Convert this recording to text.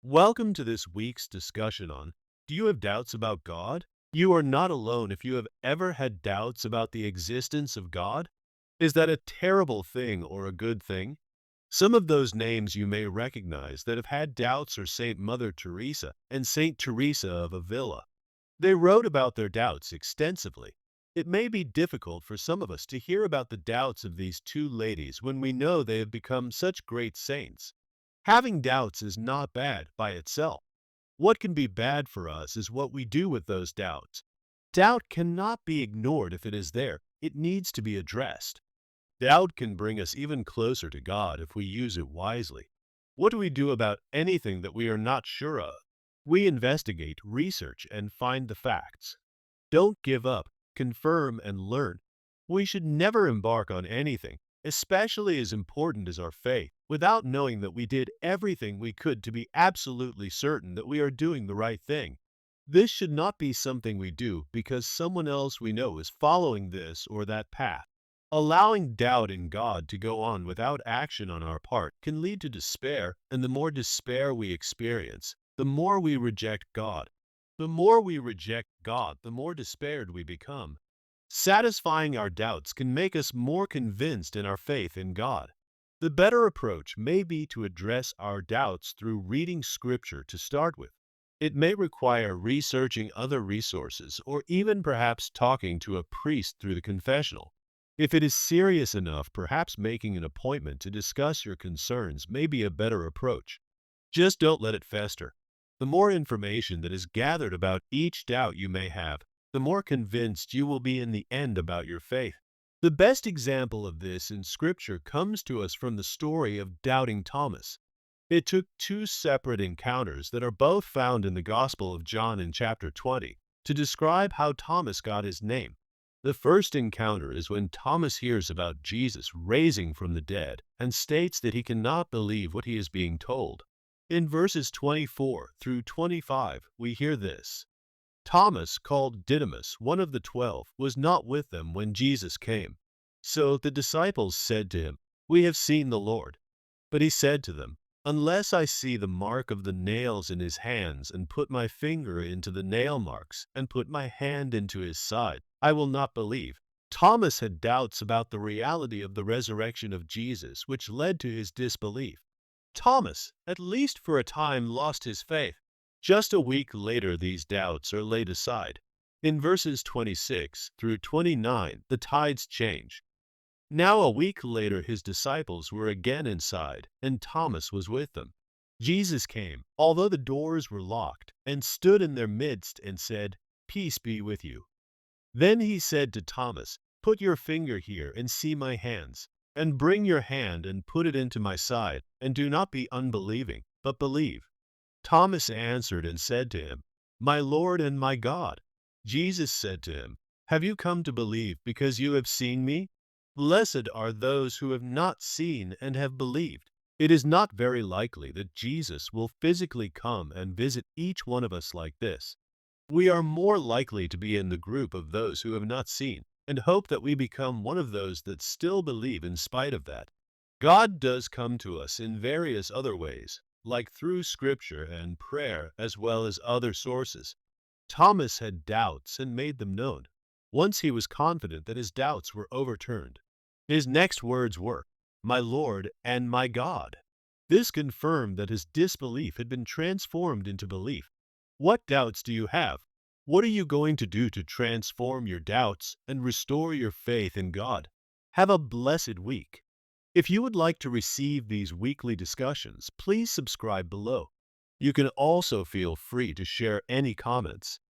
Welcome to this week's discussion on Do you have doubts about God? You are not alone if you have ever had doubts about the existence of God. Is that a terrible thing or a good thing? Some of those names you may recognize that have had doubts are Saint Mother Teresa and Saint Teresa of Avila. They wrote about their doubts extensively. It may be difficult for some of us to hear about the doubts of these two ladies when we know they have become such great saints. Having doubts is not bad by itself. What can be bad for us is what we do with those doubts. Doubt cannot be ignored if it is there. It needs to be addressed. Doubt can bring us even closer to God if we use it wisely. What do we do about anything that we are not sure of? We investigate, research, and find the facts. Don't give up, confirm, and learn. We should never embark on anything, especially as important as our faith, without knowing that we did everything we could to be absolutely certain that we are doing the right thing. This should not be something we do because someone else we know is following this or that path. Allowing doubt in God to go on without action on our part can lead to despair, and the more despair we experience, the more we reject God. The more we reject God, the more despaired we become. Satisfying our doubts can make us more convinced in our faith in God. The better approach may be to address our doubts through reading Scripture to start with. It may require researching other resources or even perhaps talking to a priest through the confessional. If it is serious enough, perhaps making an appointment to discuss your concerns may be a better approach. Just don't let it fester. The more information that is gathered about each doubt you may have, the more convinced you will be in the end about your faith. The best example of this in Scripture comes to us from the story of doubting Thomas. It took two separate encounters that are both found in the Gospel of John in chapter 20 to describe how Thomas got his name. The first encounter is when Thomas hears about Jesus raising from the dead and states that he cannot believe what he is being told. In verses 24 through 25, we hear this. Thomas, called Didymus, one of the 12, was not with them when Jesus came. So the disciples said to him, "We have seen the Lord." But he said to them, "Unless I see the mark of the nails in his hands, and put my finger into the nail marks, and put my hand into his side, I will not believe." Thomas had doubts about the reality of the resurrection of Jesus, which led to his disbelief. Thomas, at least for a time, lost his faith. Just a week later, these doubts are laid aside. In verses 26 through 29, the tides change. Now a week later, his disciples were again inside, and Thomas was with them. Jesus came, although the doors were locked, and stood in their midst and said, "Peace be with you." Then he said to Thomas, "Put your finger here and see my hands, and bring your hand and put it into my side, and do not be unbelieving, but believe." Thomas answered and said to him, "My Lord and my God." Jesus said to him, "Have you come to believe because you have seen me? Blessed are those who have not seen and have believed." It is not very likely that Jesus will physically come and visit each one of us like this. We are more likely to be in the group of those who have not seen, and hope that we become one of those that still believe in spite of that. God does come to us in various other ways, like through Scripture and prayer, as well as other sources. Thomas had doubts and made them known. Once he was confident that his doubts were overturned. His next words were, "My Lord and my God." This confirmed that his disbelief had been transformed into belief. What doubts do you have? What are you going to do to transform your doubts and restore your faith in God? Have a blessed week. If you would like to receive these weekly discussions, please subscribe below. You can also feel free to share any comments.